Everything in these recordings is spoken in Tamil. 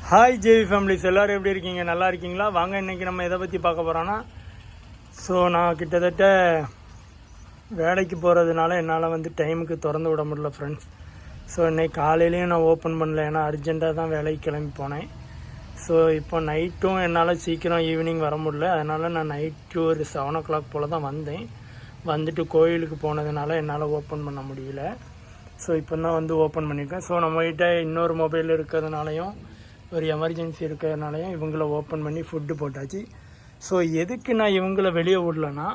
ஹாய் ஜேவி ஃபேமிலிஸ், எல்லோரும் எப்படி இருக்கீங்க? நல்லா இருக்கீங்களா? வாங்க, இன்றைக்கி நம்ம எதை பற்றி பார்க்க போகிறோன்னா, நான் கிட்டத்தட்ட வேலைக்கு போகிறதுனால என்னால் டைமுக்கு திறந்து விட முடியல ஃப்ரெண்ட்ஸ். இன்றைக்கி காலையிலையும் நான் ஓப்பன் பண்ணல, ஏன்னா அர்ஜெண்ட்டாக தான் வேலைக்கு கிளம்பி போனேன். இப்போ நைட்டும் என்னால் சீக்கிரம் ஈவினிங் வர முடியல. அதனால் நான் நைட்டு ஒரு 7 o'clock போல் தான் வந்தேன். வந்துட்டு கோயிலுக்கு போனதுனால என்னால் ஓப்பன் பண்ண முடியல. இப்போ தான் ஓப்பன் பண்ணியிருக்கேன். நம்மகிட்ட இன்னொரு மொபைல் இருக்கிறதுனாலையும் ஒரு எமர்ஜென்சி இருக்கிறதுனாலையும் இவங்கள ஓப்பன் பண்ணி ஃபுட்டு போட்டாச்சு. எதுக்கு நான் இவங்கள வெளியே விடலன்னா,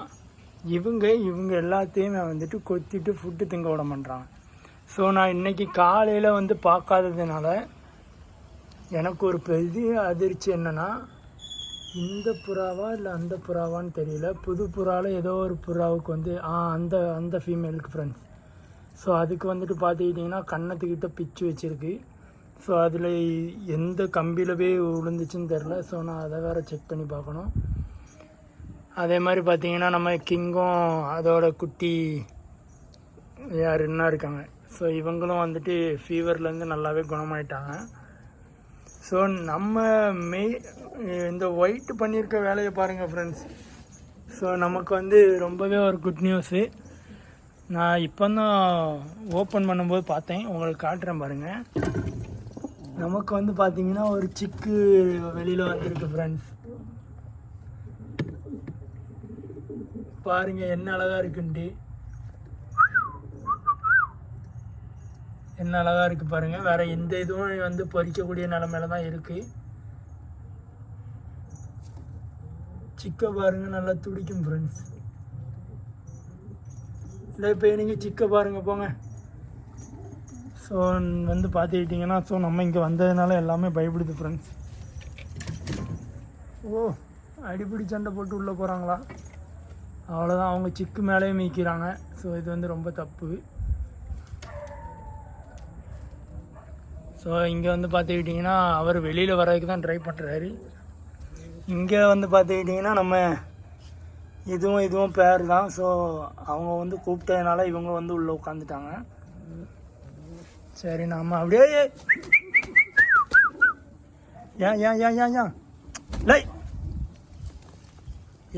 இவங்க எல்லாத்தையுமே கொத்திட்டு ஃபுட்டு திங்க விட பண்ணுறாங்க. நான் இன்றைக்கி காலையில் பார்க்காததுனால எனக்கு ஒரு பெரிய அதிர்ச்சி என்னென்னா, இந்த புறாவா இல்லை அந்த புறாவான்னு தெரியல, புது புறாவில் ஏதோ ஒரு புறாவுக்கு அந்த ஃபீமேலுக்கு ஃப்ரெண்ட்ஸ். அதுக்கு பார்த்துக்கிட்டிங்கன்னா கன்னத்துக்கிட்ட பிச்சு வச்சுருக்கு. அதில் எந்த கம்பியில் போய் விழுந்துச்சுன்னு தெரில. நான் அதை வேறு செக் பண்ணி பார்க்கணும். அதே மாதிரி பார்த்திங்கன்னா நம்ம கிங்கும் அதோட குட்டி யாருன்னா இருக்காங்க. இவங்களும் ஃபீவர்லேருந்து நல்லாவே குணமாயிட்டாங்க. நம்ம இந்த ஒயிட் பண்ணியிருக்க வேலையை பாருங்கள் ஃப்ரெண்ட்ஸ். நமக்கு ரொம்பவே ஒரு குட் நியூஸு. நான் இப்போ தான் ஓப்பன் பண்ணும்போது பார்த்தேன், உங்களுக்கு காட்டுறேன் பாருங்கள். நமக்கு பார்த்தீங்கன்னா ஒரு சிக்கு வெளியில் வந்திருக்கு ஃப்ரெண்ட்ஸ். பாருங்கள் என்ன அழகாக இருக்குன்ட்டு, என்ன அழகாக இருக்குது பாருங்கள். வேறு எந்த இதுவும் பொறிக்கக்கூடிய நிலமையில தான் இருக்குது. சிக்கை பாருங்கள், நல்லா துடிக்கும் ஃப்ரெண்ட்ஸ். இல்லை இப்போ நீங்கள் சிக்கை பாருங்கள் போங்க. பார்த்துக்கிட்டிங்கன்னா நம்ம இங்கே வந்ததுனால எல்லாமே பயப்படுது ஃப்ரெண்ட்ஸ். அடிப்படி சண்டை போட்டு உள்ளே போகிறாங்களா? அவ்வளோதான், அவங்க சிக்கு மேலேயே மீக்கிறாங்க. இது ரொம்ப தப்பு. இங்கே பார்த்துக்கிட்டிங்கன்னா அவர் வெளியில் வர்றதுக்கு தான் ட்ரை பண்ணுறாரு. இங்கே பார்த்துக்கிட்டிங்கன்னா நம்ம இதுவும் பேர் தான். அவங்க கூப்பிட்டதுனால இவங்க உள்ளே உட்காந்துட்டாங்க. சரி, நாம் அப்படியே ஏன் லை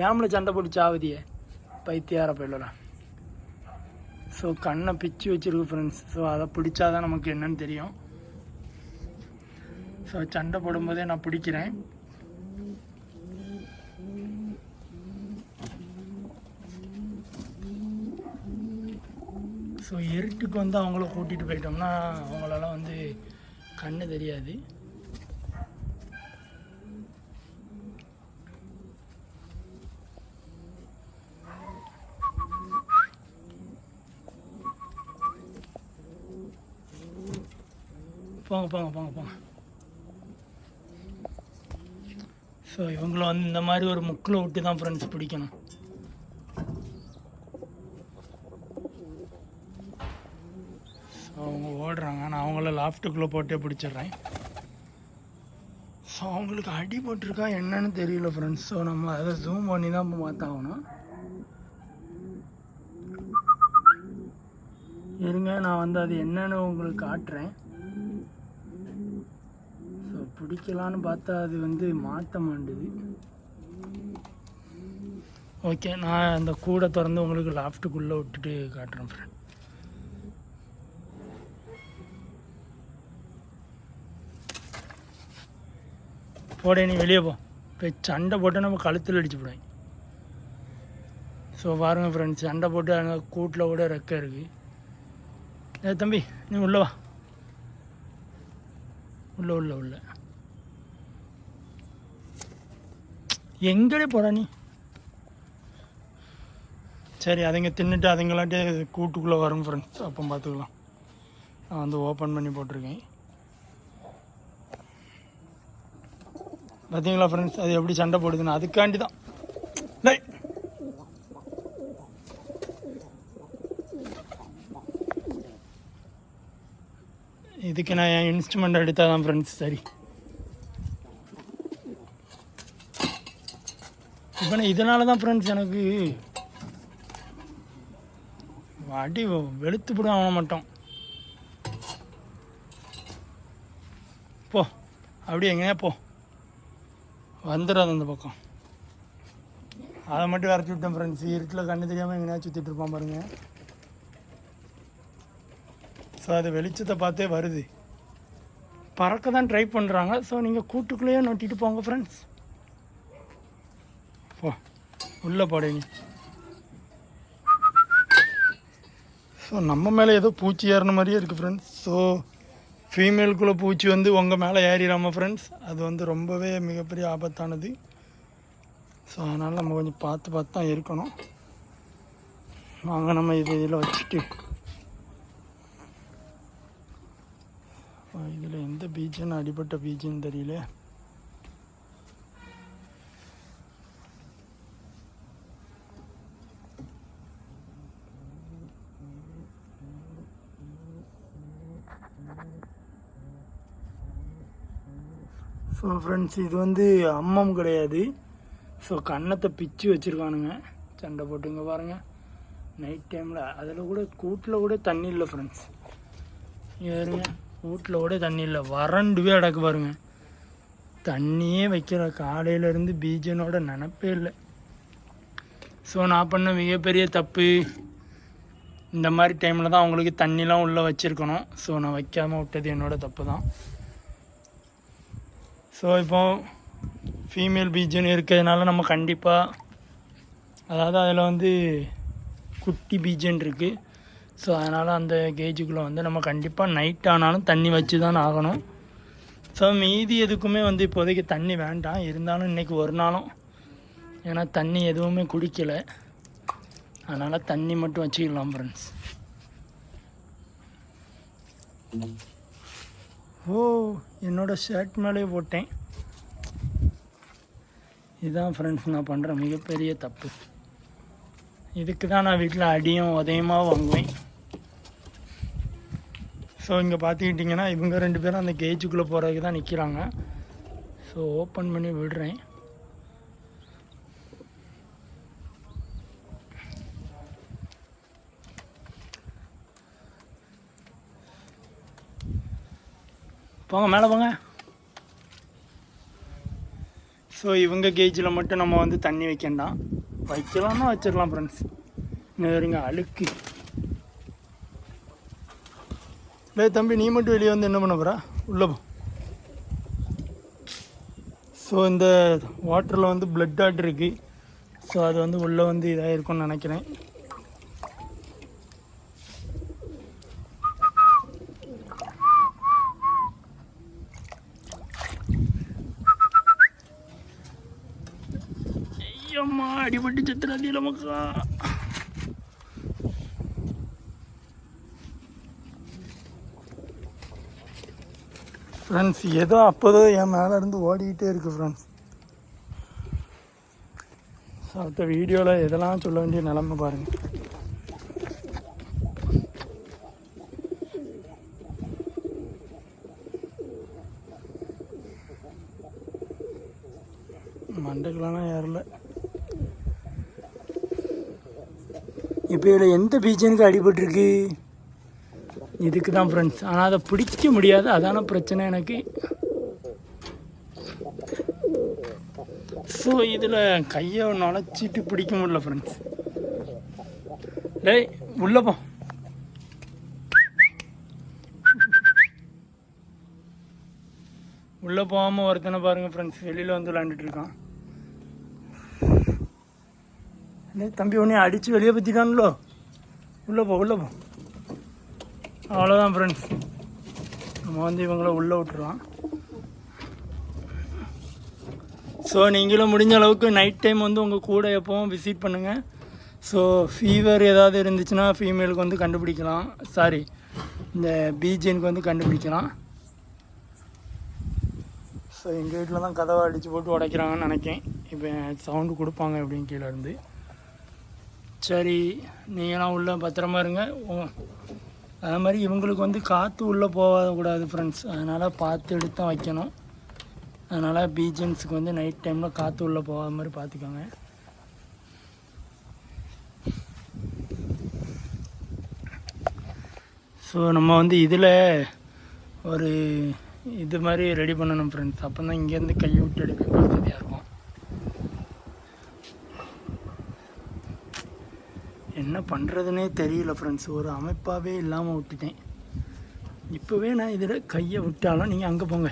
ஏம்ல சண்டை போட்டு சாவதியே பைத்தியார போயிடலாம். கண்ணை பிச்சு வச்சிருக்கு ஃப்ரெண்ட்ஸ். அதை பிடிச்சாதான் நமக்கு என்னன்னு தெரியும். சண்டை போடும்போதே நான் பிடிக்கிறேன். இருட்டுக்கு அவங்கள கூட்டிகிட்டு போயிட்டோம்னா அவங்களால கண்ணு தெரியாது. போங்க போங்க போங்க போங்க. இவங்களும் இந்த மாதிரி ஒரு முக்கில் விட்டு தான் ஃப்ரெண்ட்ஸ் பிடிக்கணும். அவங்க ஓடுறாங்க, நான் அவங்கள லாஃப்ட்டுக்குள்ளே போட்டே பிடிச்சிடுறேன். அவங்களுக்கு அடி போட்டிருக்கா என்னன்னு தெரியல ஃப்ரெண்ட்ஸ். நம்ம அதை ஜூம் பண்ணி தான் இப்போ பார்த்தாகணும். இருங்க, நான் அது என்னன்னு உங்களுக்கு காட்டுறேன். பிடிக்கலான்னு பார்த்தா அது மாற்ற மாட்டுது. ஓகே, நான் அந்த கூடை திறந்து உங்களுக்கு லாஃப்ட்டுக்குள்ளே விட்டுட்டு காட்டுறேன் ஃப்ரெண்ட். போட, நீ வெளியே போ. இப்போ சண்டை போட்டு நம்ம கழுத்தில் அடிச்சு போடுவேன். பாருங்கள் ஃப்ரெண்ட்ஸ், சண்டை போட்டு அங்கே கூட்டில் கூட ரெக்கை இருக்குது. தம்பி நீ உள்ள வா, உள்ள எங்கடே போடா நீ? சரி, அதுங்க தின்னுட்டு அதுங்களாட்டே கூட்டுக்குள்ளே வரும் ஃப்ரெண்ட்ஸ். அப்போ பார்த்துக்கலாம். நான் ஓப்பன் பண்ணி போட்டிருக்கேன். பார்த்தீங்களா ஃப்ரெண்ட்ஸ், அது எப்படி சண்டை போடுதுன்னு? அதுக்காண்டி தான். இதுக்கு நான் என் இன்ஸ்ட்ருமெண்ட் எடுத்தால் தான் ஃப்ரெண்ட்ஸ் சரி. இப்போ நான் இதனால தான் ஃப்ரெண்ட்ஸ் எனக்கு அடி வெளுத்து போடும் அவனை மட்டும். போ அப்படி எங்கேயா போ, வந்துடாது அந்த பக்கம். அதை மட்டும் வரைச்சி விட்டேன் ஃப்ரெண்ட்ஸ். இருட்டில் கண்ணு தெரியாமல் எங்கேயா சுற்றிட்டு இருப்பான் பாருங்க. ஸோ அது வெளிச்சத்தை பார்த்தே வருது. பறக்க தான் ட்ரை பண்ணுறாங்க. ஸோ நீங்கள் கூட்டுக்குள்ளேயே நொட்டிட்டு போங்க ஃப்ரெண்ட்ஸ். போ உள்ளே போடுங்க. ஸோ நம்ம மேலே ஏதோ பூச்சி ஏறின மாதிரியே இருக்குது ஃப்ரெண்ட்ஸ். ஸோ ஃபீமேலுக்குள்ளே பூச்சி வந்து உங்கள் மேலே ஏறிடாம ஃப்ரெண்ட்ஸ், அது வந்து ரொம்பவே மிகப்பெரிய ஆபத்தானது. ஸோ அதனால் நம்ம கொஞ்சம் பார்த்து தான் இருக்கணும். வாங்க நம்ம இதில் வச்சுட்டு, இதில் எந்த பீச்சுன்னு அடிபட்ட பீச்சுன்னு தெரியல. ஸோ ஃப்ரெண்ட்ஸ் இது வந்து அம்மம் கிடையாது. ஸோ கன்னத்தை பிச்சு வச்சுருக்கானுங்க, சண்டை போட்டுங்க பாருங்கள் நைட் டைமில். அதில் கூட கூட்டில் கூட தண்ணி இல்லை ஃப்ரெண்ட்ஸ். ஏறுங்க, வீட்டில் கூட தண்ணி இல்லை, வறண்டுவே அடக்கு பாருங்க. தண்ணியே வைக்கிற காலையிலேருந்து பீஜனோட நினப்பே இல்லை. ஸோ நான் பண்ண மிகப்பெரிய தப்பு, இந்த மாதிரி டைமில் தான் அவங்களுக்கு தண்ணிலாம் உள்ளே வச்சுருக்கணும். ஸோ நான் வைக்காமல் விட்டது என்னோடய தப்பு தான். ஸோ இப்போது ஃபீமேல் பீஜன் இருக்கிறதுனால நம்ம கண்டிப்பாக, அதாவது அதில் வந்து குட்டி பீஜன் இருக்குது. ஸோ அதனால் அந்த கேஜுக்குள்ளே வந்து நம்ம கண்டிப்பாக நைட் ஆனாலும் தண்ணி வச்சு தான் ஆகணும். ஸோ மீதி எதுக்குமே வந்து இப்போதைக்கு தண்ணி வேண்டாம். இருந்தாலும் இன்றைக்கி ஒரு நாளும், ஏன்னா தண்ணி எதுவுமே குடிக்கலை, அதனால் தண்ணி மட்டும் வச்சுக்கலாம் ஃப்ரெண்ட்ஸ். ஓ என்னோடய ஷர்ட் மேலே போட்டேன். இதுதான் ஃப்ரெண்ட்ஸ் நான் பண்ணுற மிகப்பெரிய தப்பு. இதுக்கு தான் நான் வீட்டில் அடியும் உதயமாக வாங்குவேன். ஸோ இங்கே பார்த்துக்கிட்டிங்கன்னா இவங்க 2 பேரும் அந்த கேஜுக்குள்ளே போகிறதுக்கு தான் நிற்கிறாங்க. ஸோ ஓப்பன் பண்ணி விடுறேன். போங்க மேலே போங்க. ஸோ இவங்க கேஜில் மட்டும் நம்ம வந்து தண்ணி வைக்கண்டாம், வைக்கலாம்னா வச்சிடலாம் ஃப்ரெண்ட்ஸ். இன்னும் அழுக்கு. இல்லை தம்பி, நீ மட்டும் வெளியே வந்து என்ன பண்ண போகிறா? உள்ளே போ. ஸோ இந்த வாட்டரில் வந்து பிளட் டாட் இருக்குது. ஸோ அது வந்து உள்ளே வந்து இதாக இருக்கும்னு நினைக்கிறேன். ஐயம்மா அடிபட்டு செத்துறாதில்ல மக்கா. ஃப்ரெண்ட்ஸ் ஏதோ அப்போதோ என் மேலே இருந்து ஓடிக்கிட்டே இருக்குது ஃப்ரெண்ட்ஸ். ஸோ அடுத்த வீடியோவில் எதெல்லாம் சொல்ல வேண்டிய நிலமை பாருங்கள். மண்டைக்கெலாம் ஏறல. இப்போ இதில் எந்த பீச்சனுக்கு அடிபட்டிருக்கு? இதுக்கு தான் ஃப்ரெண்ட்ஸ். ஆனால் அதை பிடிக்க முடியாது, அதான பிரச்சனை எனக்கு. ஸோ இதில் கையை நுழைச்சிட்டு பிடிக்க முடியல ஃப்ரெண்ட்ஸ். டேய் உள்ளே போ. உள்ளே போகாமல் ஒருத்தனை பாருங்கள் ஃப்ரெண்ட்ஸ், வெளியில் வந்து விளாண்டுட்டு இருக்கான். தம்பி உடனே அடித்து வெளியே பற்றிட்டான்லோ. உள்ளே போ உள்ளே போ. அவ்வளோதான் ஃப்ரெண்ட்ஸ், நம்ம வந்து இவங்கள உள்ளே விட்டுருவோம். ஸோ நீங்களும் முடிஞ்ச அளவுக்கு நைட் டைம் வந்து உங்கள் கூட எப்போவும் விசிட் பண்ணுங்கள். ஸோ ஃபீவர் ஏதாவது இருந்துச்சுன்னா ஃபீமேலுக்கு வந்து கண்டுபிடிக்கலாம், சாரி இந்த பீஜனுக்கு வந்து கண்டுபிடிக்கலாம். ஸோ எங்கள் வீட்டில் தான் கதவை அடித்து போட்டு உடைக்கிறாங்கன்னு நினைக்கேன். இப்போ சவுண்டு கொடுப்பாங்க எப்படின்னு கீழே இருந்து. சரி நீங்களாம் உள்ளே பத்திரமா இருங்க. அது மாதிரி இவங்களுக்கு வந்து காற்று உள்ளே போகக்கூடாது ஃப்ரெண்ட்ஸ், அதனால் பார்த்து எடுத்து தான் வைக்கணும். அதனால் பீஜன்ஸுக்கு வந்து நைட் டைமில் காற்று உள்ளே போகாத மாதிரி பார்த்துக்கோங்க. ஸோ நம்ம வந்து இதில் ஒரு இது மாதிரி ரெடி பண்ணணும் ஃப்ரெண்ட்ஸ். அப்போ தான் இங்கேருந்து கையை விட்டு எடுக்க வசதியாக இருக்கும். என்ன பண்ணுறதுனே தெரியல ஃப்ரெண்ட்ஸ். ஒரு அமைப்பாகவே இல்லாமல் விட்டுட்டேன். இப்போவே நான் இதில் கையை விட்டாலும் நீங்கள் அங்கே போங்க,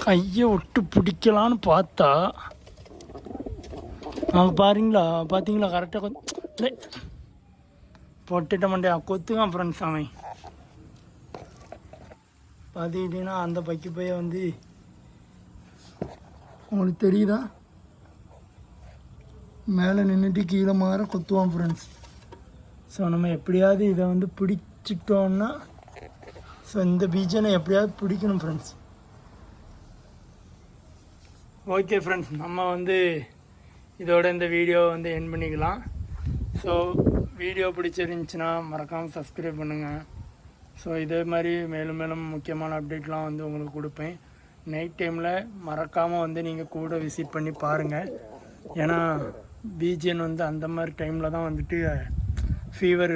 கையை விட்டு பிடிக்கலான்னு பார்த்தா அவங்க பார்த்தீங்களா கரெக்டாக பொட்டுட்ட மண்டையா கொத்துக்கான் ஃப்ரெண்ட்ஸ். அவன் பார்த்துக்கிட்டிங்கன்னா அந்த பக்கி பைய வந்து உங்களுக்கு தெரியுதா, மேலே நின்றுட்டு கீழே மாற கொத்துவான் ஃப்ரெண்ட்ஸ். ஸோ நம்ம எப்படியாவது இதை வந்து பிடிச்சிட்டோன்னா, ஸோ இந்த பீஜனை எப்படியாவது பிடிக்கணும் ஃப்ரெண்ட்ஸ். ஓகே ஃப்ரெண்ட்ஸ், நம்ம வந்து இதோட இந்த வீடியோவை வந்து எண்ட் பண்ணிக்கலாம். ஸோ வீடியோ பிடிச்சிருந்துச்சின்னா மறக்காமல் சப்ஸ்கிரைப் பண்ணுங்கள். ஸோ இதே மாதிரி மேலும் மேலும் முக்கியமான அப்டேட்லாம் வந்து உங்களுக்கு கொடுப்பேன். நைட் டைமில் மறக்காமல் வந்து நீங்கள் கூட விசிட் பண்ணி பாருங்கள். ஏன்னா பிஜிஎன் வந்து அந்த மாதிரி டைமில் தான் வந்துட்டு ஃபீவர்